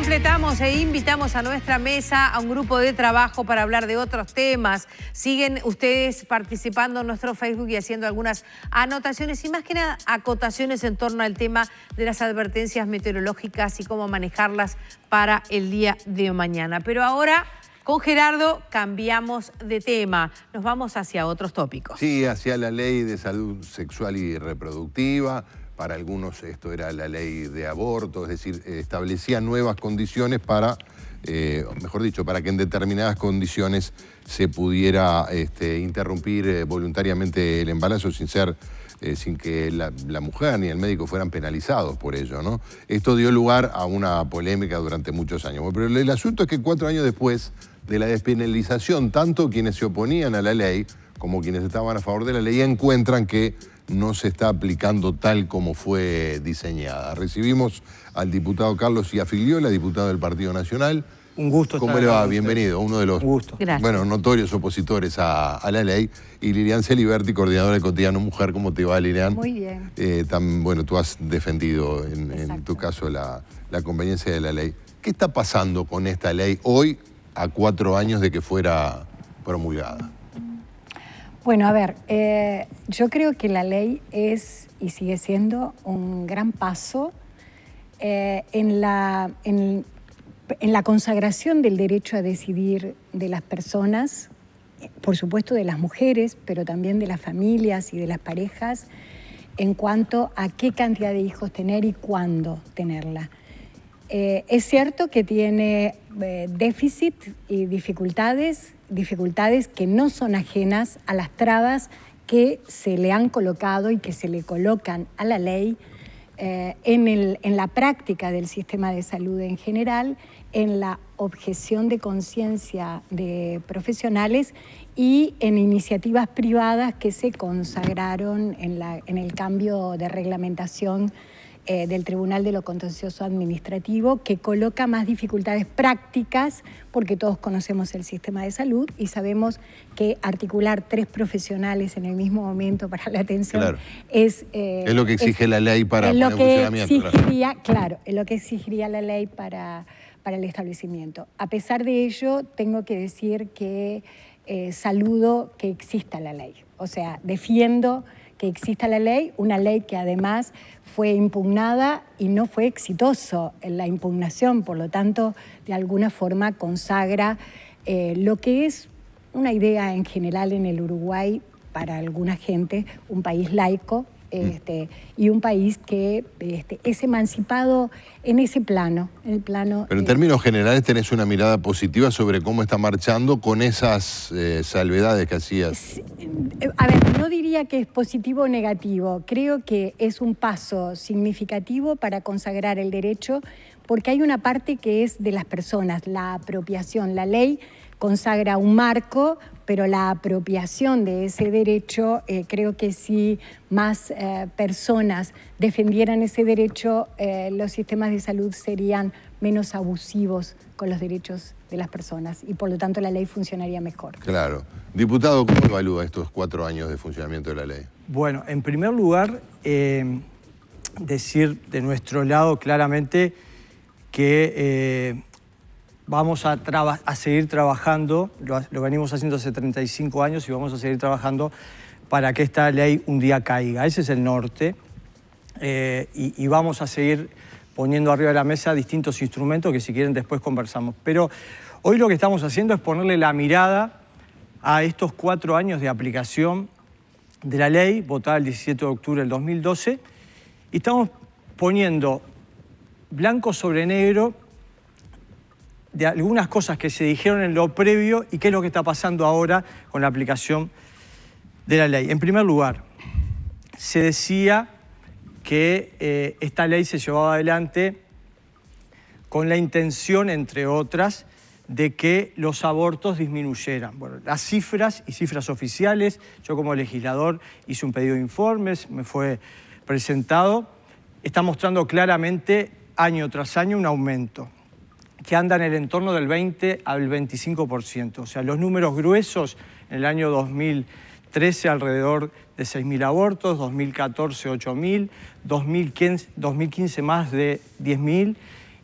completamos e invitamos a nuestra mesa a un grupo de trabajo para hablar de otros temas. Siguen ustedes participando en nuestro Facebook y haciendo algunas anotaciones y más que nada acotaciones en torno al tema de las advertencias meteorológicas y cómo manejarlas para el día de mañana. Pero ahora, con Gerardo, cambiamos de tema. Nos vamos hacia otros tópicos. Sí, hacia la ley de salud sexual y reproductiva. Para algunos esto era la ley de aborto, es decir, establecía nuevas condiciones para, mejor dicho, para que en determinadas condiciones se pudiera interrumpir voluntariamente el embarazo sin que la mujer ni el médico fueran penalizados por ello, ¿no? Esto dio lugar a una polémica durante muchos años. Pero el asunto es que 4 años después de la despenalización, tanto quienes se oponían a la ley como quienes estaban a favor de la ley encuentran que no se está aplicando tal como fue diseñada. Recibimos al diputado Carlos Iafigliola, diputado del Partido Nacional. Un gusto. ¿Cómo le va? Bienvenido, uno de los notorios opositores a la ley. Y Lilian Celiberti, coordinadora del cotidiano Mujer. ¿Cómo te va, Lilian? Muy bien. Bueno, tú has defendido en tu caso la conveniencia de la ley. ¿Qué está pasando con esta ley hoy, a 4 años de que fuera promulgada? Bueno, a ver, yo creo que la ley es y sigue siendo un gran paso en la consagración del derecho a decidir de las personas, por supuesto de las mujeres, pero también de las familias y de las parejas, en cuanto a qué cantidad de hijos tener y cuándo tenerla. Es cierto que tiene déficit y dificultades que no son ajenas a las trabas que se le han colocado y que se le colocan a la ley en la práctica del sistema de salud en general, en la objeción de conciencia de profesionales y en iniciativas privadas que se consagraron en el cambio de reglamentación del Tribunal de lo Contencioso Administrativo, que coloca más dificultades prácticas, porque todos conocemos el sistema de salud y sabemos que articular 3 profesionales en el mismo momento para la atención es lo que exige la ley para el funcionamiento. Es lo que exigiría la ley para el establecimiento. A pesar de ello, tengo que decir que saludo que exista la ley. O sea, defiendo que exista la ley, una ley que además fue impugnada y no fue exitoso en la impugnación, por lo tanto, de alguna forma consagra lo que es una idea en general en el Uruguay para alguna gente, un país laico y un país que es emancipado en ese plano, en el plano... Pero en términos generales tenés una mirada positiva sobre cómo está marchando con esas salvedades que hacías. A ver, no diría que es positivo o negativo. Creo que es un paso significativo para consagrar el derecho, porque hay una parte que es de las personas, la apropiación. La ley consagra un marco, pero la apropiación de ese derecho, creo que si más personas defendieran ese derecho, los sistemas de salud serían menos abusivos con los derechos de las personas y por lo tanto la ley funcionaría mejor. Claro. Diputado, ¿cómo evalúa estos 4 años de funcionamiento de la ley? Bueno, en primer lugar, decir de nuestro lado claramente que vamos a seguir trabajando, lo venimos haciendo hace 35 años y vamos a seguir trabajando para que esta ley un día caiga. Ese es el norte y vamos a seguir poniendo arriba de la mesa distintos instrumentos que si quieren después conversamos. Pero hoy lo que estamos haciendo es ponerle la mirada a estos 4 años de aplicación de la ley, votada el 17 de octubre del 2012, y estamos poniendo blanco sobre negro de algunas cosas que se dijeron en lo previo y qué es lo que está pasando ahora con la aplicación de la ley. En primer lugar, se decía que esta ley se llevaba adelante con la intención, entre otras, de que los abortos disminuyeran. Bueno, las cifras y cifras oficiales, yo como legislador hice un pedido de informes, me fue presentado, está mostrando claramente año tras año un aumento que anda en el entorno del 20 al 25%. O sea, los números gruesos en el año 2013 alrededor de 6.000 abortos, 2014 8.000, 2015 más de 10.000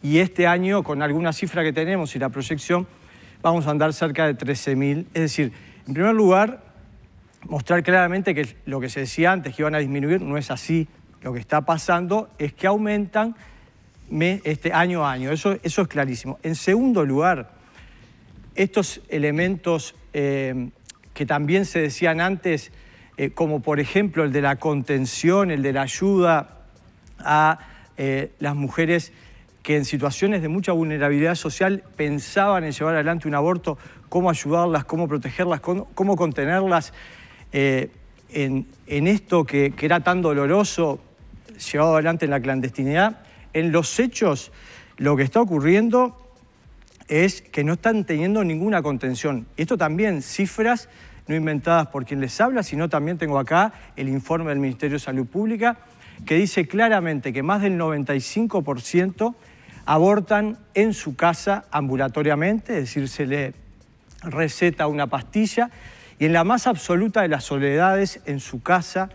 y este año, con alguna cifra que tenemos y la proyección, vamos a andar cerca de 13.000. Es decir, en primer lugar, mostrar claramente que lo que se decía antes, que iban a disminuir, no es así. Lo que está pasando es que aumentan año a año. Eso es clarísimo. En segundo lugar, estos elementos que también se decían antes, como por ejemplo el de la contención, el de la ayuda a las mujeres que en situaciones de mucha vulnerabilidad social pensaban en llevar adelante un aborto, cómo ayudarlas, cómo protegerlas, cómo contenerlas en esto que era tan doloroso, llevado adelante en la clandestinidad. En los hechos, lo que está ocurriendo es que no están teniendo ninguna contención. Esto también, cifras no inventadas por quien les habla, sino también tengo acá el informe del Ministerio de Salud Pública, que dice claramente que más del 95% abortan en su casa ambulatoriamente, es decir, se le receta una pastilla, y en la más absoluta de las soledades, en su casa,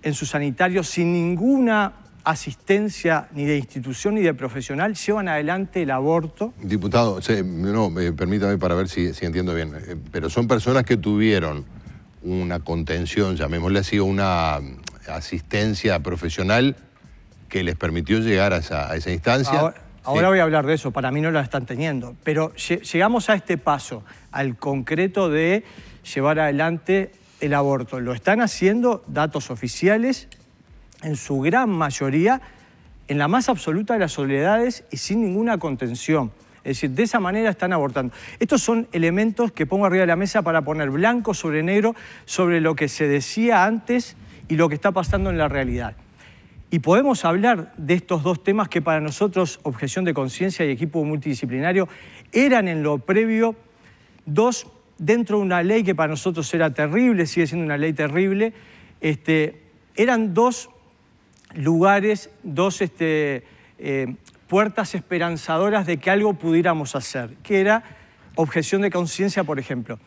en su sanitario, sin ninguna asistencia ni de institución ni de profesional, llevan adelante el aborto. Diputado, permítame para ver si entiendo bien, pero son personas que tuvieron una contención, llamémosle así, una asistencia profesional que les permitió llegar a esa instancia. Ahora voy a hablar de eso, para mí no la están teniendo, pero llegamos a este paso, al concreto de llevar adelante el aborto. Lo están haciendo datos oficiales, en su gran mayoría, en la más absoluta de las soledades y sin ninguna contención. Es decir, de esa manera están abortando. Estos son elementos que pongo arriba de la mesa para poner blanco sobre negro sobre lo que se decía antes y lo que está pasando en la realidad. Y podemos hablar de estos dos temas que para nosotros, objeción de conciencia y equipo multidisciplinario, eran en lo previo dos, dentro de una ley que para nosotros era terrible, sigue siendo una ley terrible, eran dos lugares, dos puertas esperanzadoras de que algo pudiéramos hacer, que era objeción de conciencia, por ejemplo.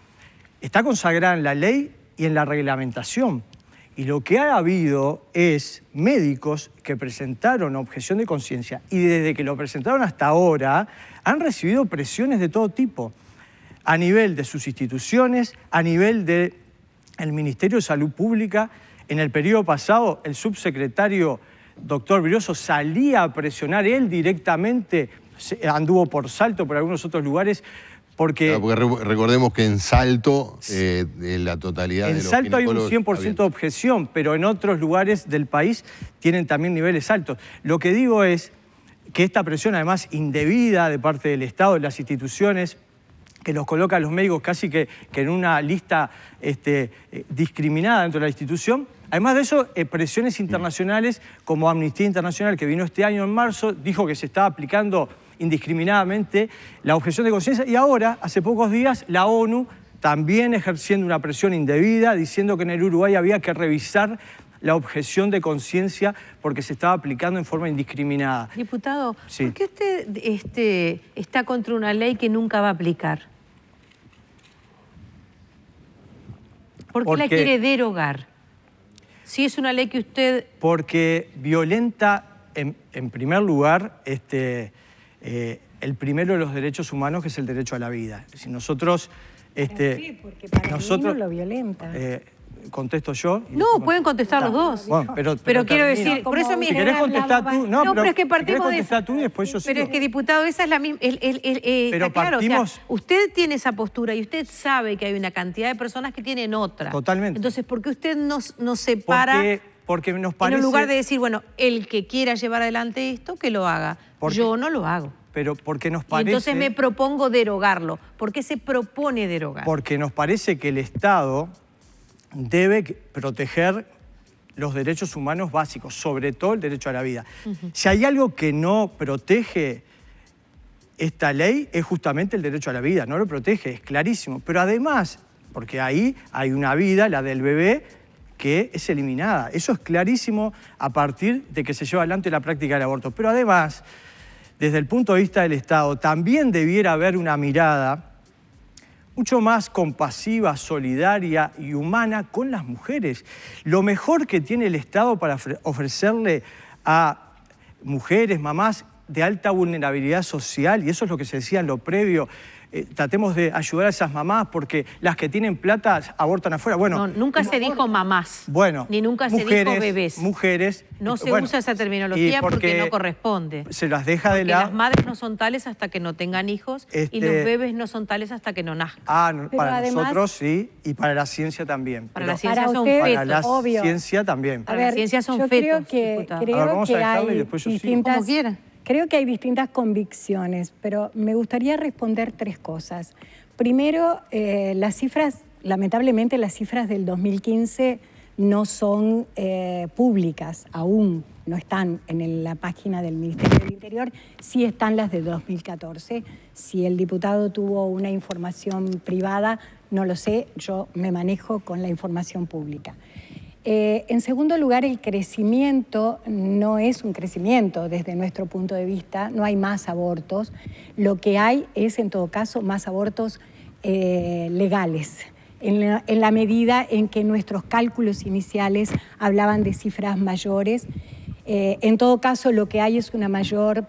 Está consagrada en la ley y en la reglamentación. Y lo que ha habido es médicos que presentaron objeción de conciencia y desde que lo presentaron hasta ahora han recibido presiones de todo tipo, a nivel de sus instituciones, a nivel del Ministerio de Salud Pública. En el periodo pasado, el subsecretario doctor Brioso salía a presionar, él directamente anduvo por Salto, por algunos otros lugares, porque recordemos que en Salto, la totalidad de los Salto hay un ginecólogos 100% de objeción, pero en otros lugares del país tienen también niveles altos. Lo que digo es que esta presión, además indebida de parte del Estado, de las instituciones, que los coloca a los médicos casi que en una lista discriminada dentro de la institución. Además de eso, presiones internacionales como Amnistía Internacional, que vino este año en marzo, dijo que se estaba aplicando indiscriminadamente la objeción de conciencia, y ahora, hace pocos días, la ONU también ejerciendo una presión indebida, diciendo que en el Uruguay había que revisar la objeción de conciencia porque se estaba aplicando en forma indiscriminada. Diputado, sí. ¿Por qué usted está contra una ley que nunca va a aplicar? ¿Por qué la quiere derogar? Si es una ley que usted... Porque violenta, en primer lugar, el primero de los derechos humanos, que es el derecho a la vida. Si nosotros... sí, porque para mí no lo violenta. ¿Contesto yo? No, pueden contestar los dos. Bueno, pero quiero decir, por eso si querés contestar tú... No, pero es que partimos de eso. Tú y después yo sigo. Pero es que, diputado, esa es la misma... Pero claro, partimos... o sea, usted tiene esa postura y usted sabe que hay una cantidad de personas que tienen otra. Totalmente. Entonces, ¿por qué usted nos separa? Porque nos parece... En lugar de decir, bueno, el que quiera llevar adelante esto, que lo haga. Yo no lo hago. Pero porque nos parece... Y entonces me propongo derogarlo. ¿Por qué se propone derogar? Porque nos parece que el Estado debe proteger los derechos humanos básicos, sobre todo el derecho a la vida. Si hay algo que no protege esta ley, es justamente el derecho a la vida. No lo protege, es clarísimo. Pero además, porque ahí hay una vida, la del bebé, que es eliminada. Eso es clarísimo a partir de que se lleva adelante la práctica del aborto. Pero además, desde el punto de vista del Estado, también debiera haber una mirada mucho más compasiva, solidaria y humana con las mujeres. Lo mejor que tiene el Estado para ofrecerle a mujeres, mamás de alta vulnerabilidad social, y eso es lo que se decía en lo previo. Tratemos de ayudar a esas mamás porque las que tienen plata abortan afuera. Bueno, no, nunca se dijo mamás. Bueno, ni nunca se dijo bebés. Mujeres. No se usa esa terminología porque no corresponde. Se las deja de lado. Las madres no son tales hasta que no tengan hijos y los bebés no son tales hasta que no nazcan. Para además, nosotros sí, y para la ciencia también. Para la ciencia son fetos. Para la ciencia también. Para la ciencia son fetos. Creo que hay distintas... Como quieran. Creo que hay distintas convicciones, pero me gustaría responder 3 cosas. Primero, las cifras, lamentablemente las cifras del 2015 no son públicas, aún no están en la página del Ministerio del Interior, sí están las de 2014. Si el diputado tuvo una información privada, no lo sé, yo me manejo con la información pública. En segundo lugar, el crecimiento no es un crecimiento desde nuestro punto de vista, no hay más abortos. Lo que hay es, en todo caso, más abortos legales, en la medida en que nuestros cálculos iniciales hablaban de cifras mayores. En todo caso, lo que hay es una mayor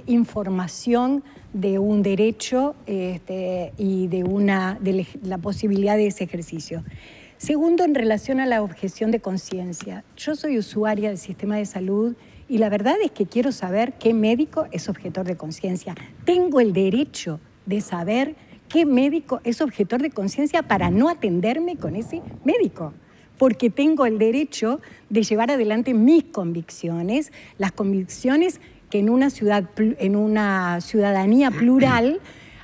información de un derecho y de la posibilidad de ese ejercicio. Segundo, en relación a la objeción de conciencia. Yo soy usuaria del sistema de salud y la verdad es que quiero saber qué médico es objetor de conciencia. Tengo el derecho de saber qué médico es objetor de conciencia para no atenderme con ese médico, porque tengo el derecho de llevar adelante mis convicciones, las convicciones que en una ciudadanía plural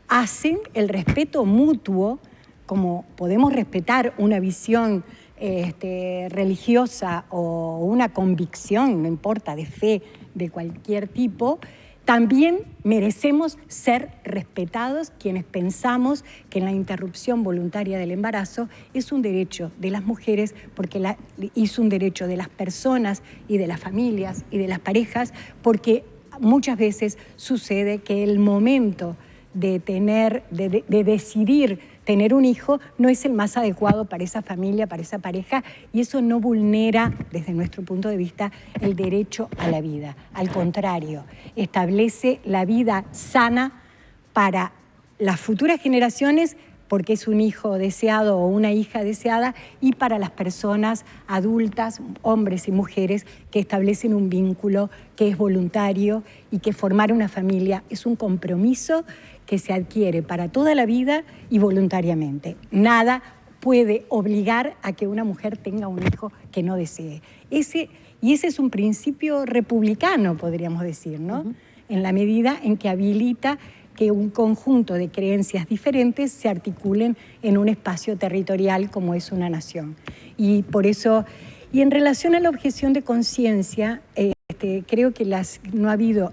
hacen el respeto mutuo, como podemos respetar una visión religiosa o una convicción, no importa, de fe de cualquier tipo, también merecemos ser respetados quienes pensamos que la interrupción voluntaria del embarazo es un derecho de las mujeres, porque es un derecho de las personas y de las familias y de las parejas, porque muchas veces sucede que el momento de decidir tener un hijo no es el más adecuado para esa familia, para esa pareja, y eso no vulnera, desde nuestro punto de vista, el derecho a la vida. Al contrario, establece la vida sana para las futuras generaciones, porque es un hijo deseado o una hija deseada, y para las personas adultas, hombres y mujeres, que establecen un vínculo que es voluntario y que formar una familia es un compromiso que se adquiere para toda la vida y voluntariamente. Nada puede obligar a que una mujer tenga un hijo que no desee. Ese es un principio republicano, podríamos decir, ¿no? En la medida en que habilita que un conjunto de creencias diferentes se articulen en un espacio territorial como es una nación. Y por eso, y en relación a la objeción de conciencia, creo que no ha habido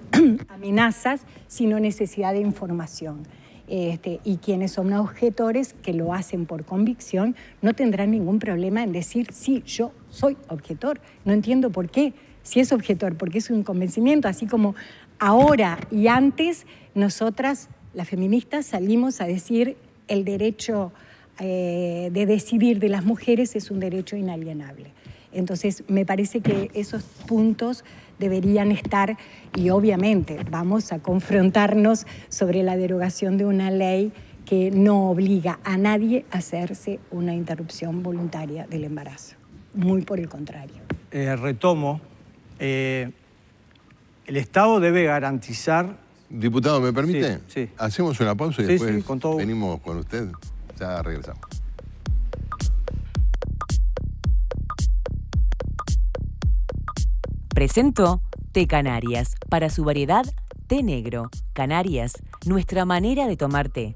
amenazas, sino necesidad de información. Y quienes son objetores, que lo hacen por convicción, no tendrán ningún problema en decir, sí, yo soy objetor. No entiendo por qué, si es objetor, porque es un convencimiento, así como ahora y antes, nosotras, las feministas, salimos a decir el derecho de decidir de las mujeres es un derecho inalienable. Entonces, me parece que esos puntos deberían estar, y obviamente vamos a confrontarnos sobre la derogación de una ley que no obliga a nadie a hacerse una interrupción voluntaria del embarazo. Muy por el contrario. Retomo. El Estado debe garantizar... Diputado, ¿me permite? Sí. Hacemos una pausa y después venimos con usted. Ya regresamos. Presentó Té Canarias, para su variedad té negro. Canarias, nuestra manera de tomar té.